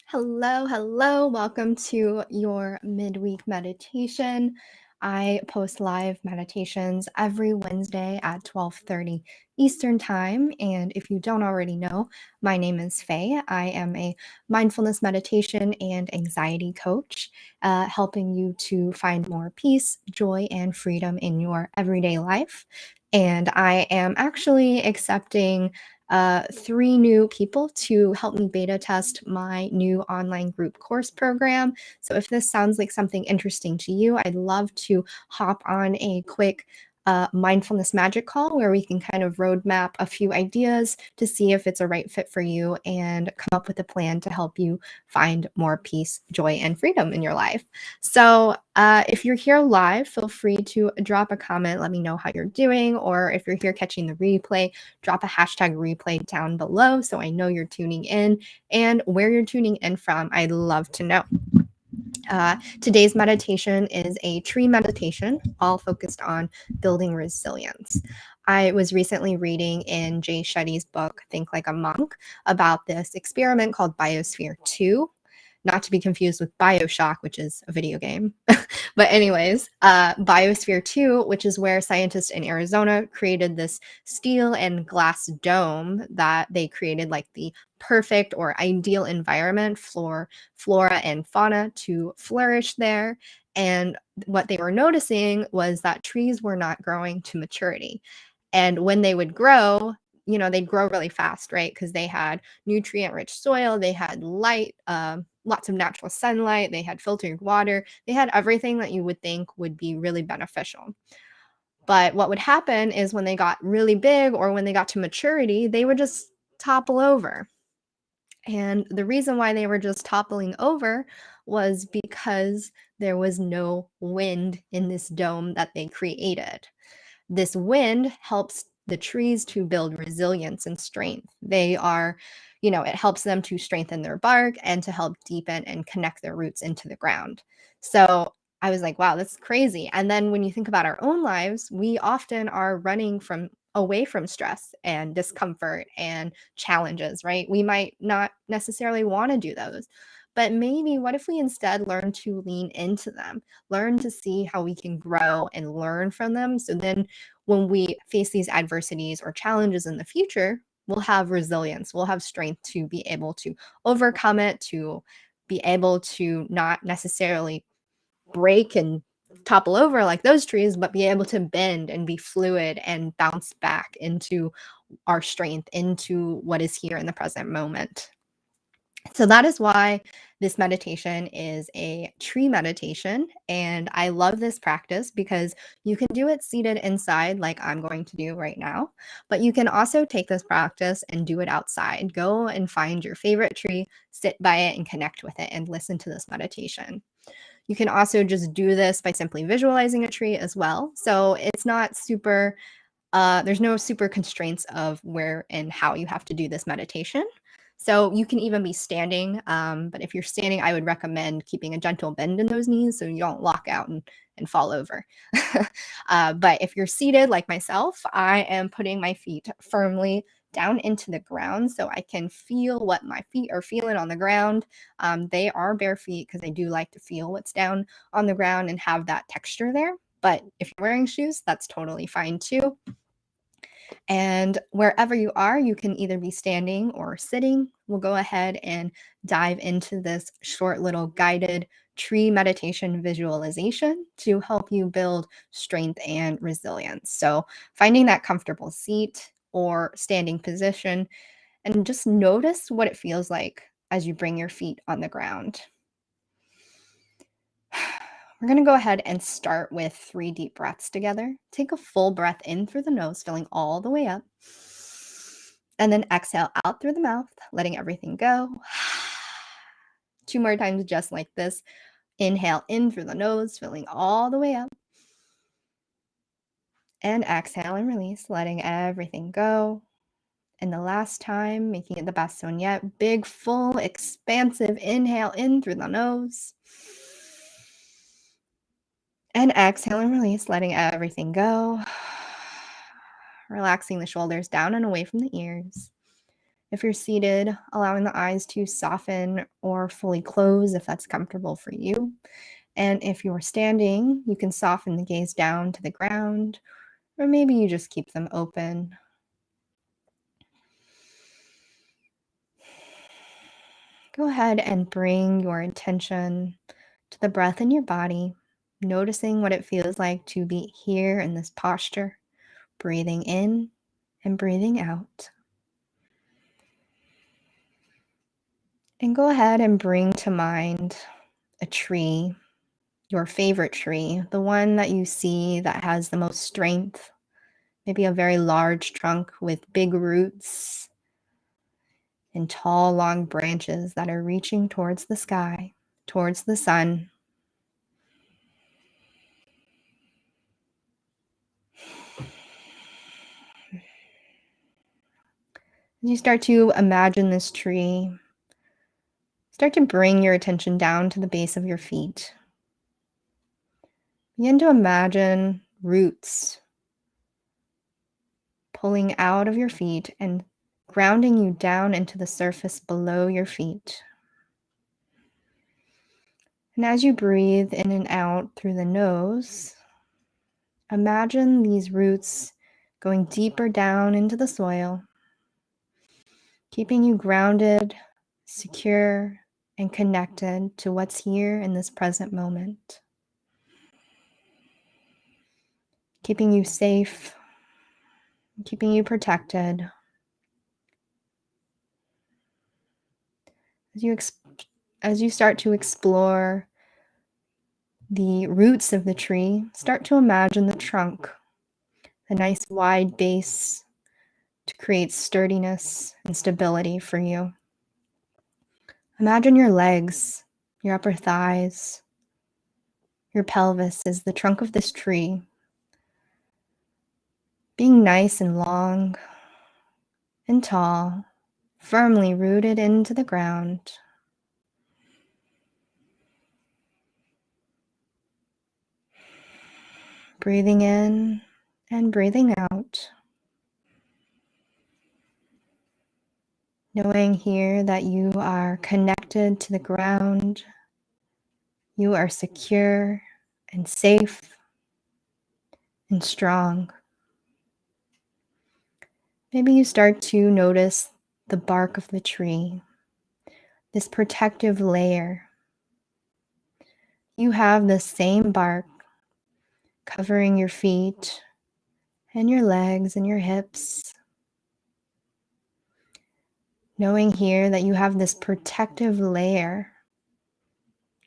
Hello, hello. Welcome to your midweek meditation. I post live meditations every Wednesday at 12:30 Eastern Time, and if you don't already know, my name is Faye. I am a mindfulness meditation and anxiety coach, helping you to find more peace, joy, and freedom in your everyday life. And I am actually accepting three new people to help me beta test my new online group course program. So, if this sounds like something interesting to you, I'd love to hop on a quick mindfulness magic call where we can kind of roadmap a few ideas to see if it's a right fit for you and come up with a plan to help you find more peace, joy, and freedom in your life. So, if you're here live, feel free to drop a comment. Let me know how you're doing. Or if you're here catching the replay, drop a hashtag replay down below so I know you're tuning in and where you're tuning in from. I'd love to know. Today's meditation is a tree meditation, all focused on building resilience. I was recently reading in Jay Shetty's book, Think Like a Monk, about this experiment called Biosphere 2, not to be confused with Bioshock, which is a video game. But anyways, Biosphere 2, which is where scientists in Arizona created this steel and glass dome that they created like the perfect or ideal environment for flora and fauna to flourish there. And what they were noticing was that trees were not growing to maturity. And when they would grow, they'd grow really fast, right? Because they had nutrient rich soil, they had light, lots of natural sunlight, they had filtered water, they had everything that you would think would be really beneficial. But what would happen is when they got really big or when they got to maturity, they would just topple over. And the reason why they were just toppling over was because there was no wind in this dome that they created. This wind helps the trees to build resilience and strength. It helps them to strengthen their bark and to help deepen and connect their roots into the ground. So I was like, wow, that's crazy. And then when you think about our own lives, we often are running away from stress and discomfort and challenges, right? We might not necessarily want to do those. But maybe what if we instead learn to lean into them, learn to see how we can grow and learn from them? So then when we face these adversities or challenges in the future, we'll have resilience, we'll have strength to be able to overcome it, to be able to not necessarily break and topple over like those trees, but be able to bend and be fluid and bounce back into our strength, into what is here in the present moment. So that is why this meditation is a tree meditation. And I love this practice because you can do it seated inside, like I'm going to do right now. But you can also take this practice and do it outside. Go and find your favorite tree, sit by it, and connect with it and listen to this meditation. You can also just do this by simply visualizing a tree as well. So it's not super, there's no super constraints of where and how you have to do this meditation. So you can even be standing, but if you're standing, I would recommend keeping a gentle bend in those knees so you don't lock out and fall over. But if you're seated like myself, I am putting my feet firmly down into the ground so I can feel what my feet are feeling on the ground. They are bare feet because I do like to feel what's down on the ground and have that texture there. But if you're wearing shoes, that's totally fine too. And wherever you are, you can either be standing or sitting. We'll go ahead and dive into this short little guided tree meditation visualization to help you build strength and resilience. So, finding that comfortable seat or standing position and just notice what it feels like as you bring your feet on the ground. We're going to go ahead and start with 3 deep breaths together. Take a full breath in through the nose, filling all the way up. And then exhale out through the mouth, letting everything go. 2 more times just like this. Inhale in through the nose, filling all the way up. And exhale and release, letting everything go. And the last time, making it the best one yet. Big, full, expansive inhale in through the nose. And exhale and release, letting everything go. Relaxing the shoulders down and away from the ears. If you're seated, allowing the eyes to soften or fully close if that's comfortable for you. And if you're standing, you can soften the gaze down to the ground, or maybe you just keep them open. Go ahead and bring your attention to the breath in your body, noticing what it feels like to be here in this posture, breathing in and breathing out. And go ahead and bring to mind a tree, your favorite tree, the one that you see that has the most strength, maybe a very large trunk with big roots and tall, long branches that are reaching towards the sky, towards the sun. As you start to imagine this tree, start to bring your attention down to the base of your feet. Begin to imagine roots pulling out of your feet and grounding you down into the surface below your feet. And as you breathe in and out through the nose, imagine these roots going deeper down into the soil, keeping you grounded, secure, and connected to what's here in this present moment. Keeping you safe, keeping you protected. As you start to explore the roots of the tree, start to imagine the trunk, the nice wide base to create sturdiness and stability for you. Imagine your legs, your upper thighs, your pelvis is the trunk of this tree, being nice and long and tall, firmly rooted into the ground. Breathing in and breathing out. Knowing here that you are connected to the ground, you are secure and safe and strong. Maybe you start to notice the bark of the tree, this protective layer. You have the same bark covering your feet and your legs and your hips. Knowing here that you have this protective layer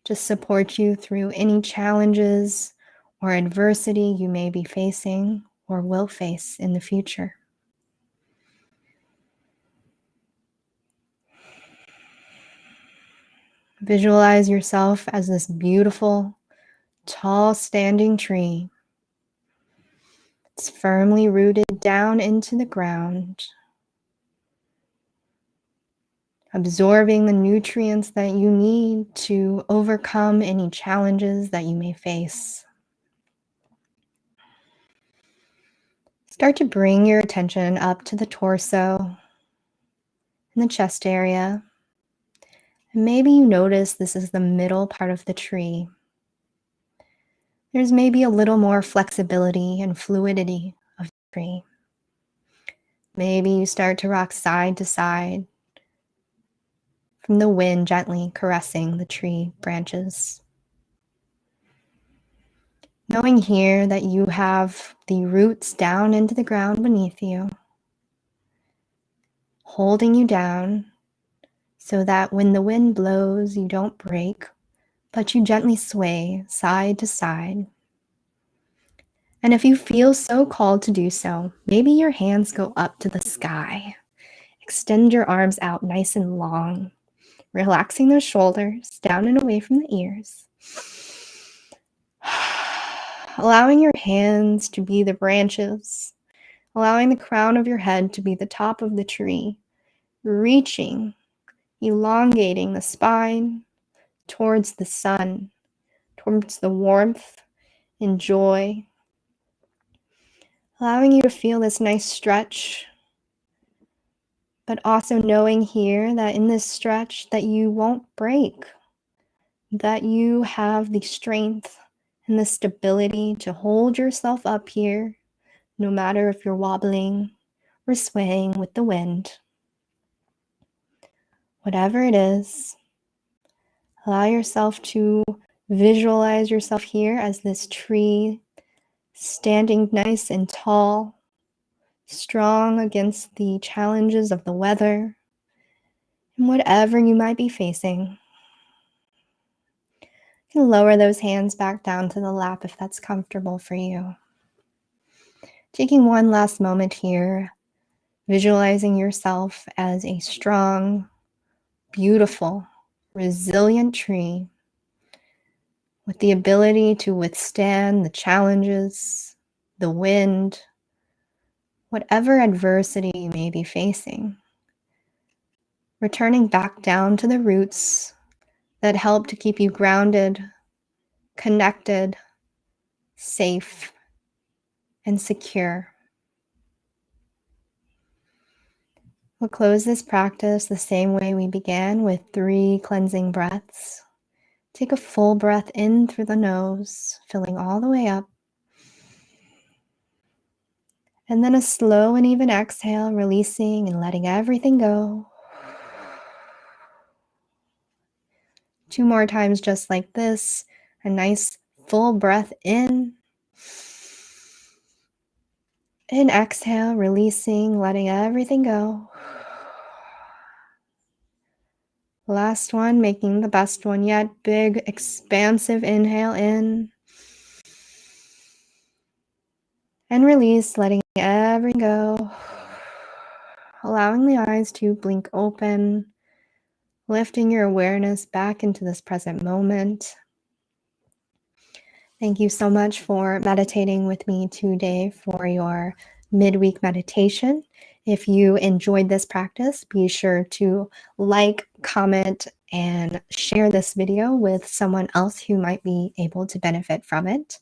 to support you through any challenges or adversity you may be facing or will face in the future. Visualize yourself as this beautiful, tall standing tree. It's firmly rooted down into the ground, absorbing the nutrients that you need to overcome any challenges that you may face. Start to bring your attention up to the torso and the chest area. And maybe you notice this is the middle part of the tree. There's maybe a little more flexibility and fluidity of the tree. Maybe you start to rock side to side from the wind gently caressing the tree branches. Knowing here that you have the roots down into the ground beneath you, holding you down so that when the wind blows, you don't break, but you gently sway side to side. And if you feel so called to do so, maybe your hands go up to the sky. Extend your arms out nice and long, relaxing those shoulders down and away from the ears. Allowing your hands to be the branches, allowing the crown of your head to be the top of the tree, reaching, elongating the spine towards the sun, towards the warmth and joy, allowing you to feel this nice stretch but also knowing here that in this stretch that you won't break, that you have the strength and the stability to hold yourself up here, no matter if you're wobbling or swaying with the wind. Whatever it is, allow yourself to visualize yourself here as this tree, standing nice and tall, strong against the challenges of the weather and whatever you might be facing. You can lower those hands back down to the lap if that's comfortable for you. Taking one last moment here, visualizing yourself as a strong, beautiful, resilient tree with the ability to withstand the challenges, the wind, whatever adversity you may be facing. Returning back down to the roots that help to keep you grounded, connected, safe, and secure. We'll close this practice the same way we began, with 3 cleansing breaths. Take a full breath in through the nose, filling all the way up. And then a slow and even exhale, releasing and letting everything go. 2 more times just like this. A nice full breath in. And exhale, releasing, letting everything go. Last one, making the best one yet. Big, expansive inhale in. And release, letting everything go. Allowing the eyes to blink open. Lifting your awareness back into this present moment. Thank you so much for meditating with me today for your midweek meditation. If you enjoyed this practice, be sure to like, comment, and share this video with someone else who might be able to benefit from it.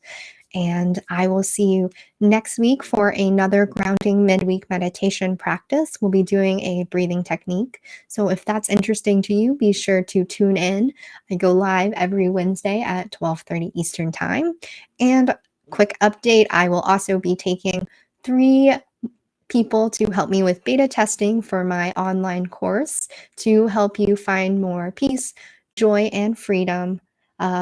And I will see you next week for another grounding midweek meditation practice. We'll be doing a breathing technique. So if that's interesting to you, be sure to tune in. I go live every Wednesday at 12:30 Eastern Time. And quick update, I will also be taking 3 people to help me with beta testing for my online course to help you find more peace, joy, and freedom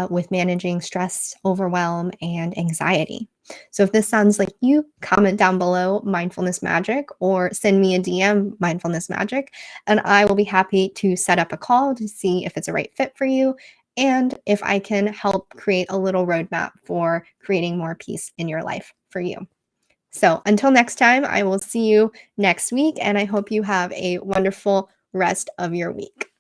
with managing stress, overwhelm, and anxiety. So if this sounds like you, comment down below mindfulness magic or send me a DM mindfulness magic, and I will be happy to set up a call to see if it's a right fit for you and if I can help create a little roadmap for creating more peace in your life for you. So until next time, I will see you next week, and I hope you have a wonderful rest of your week.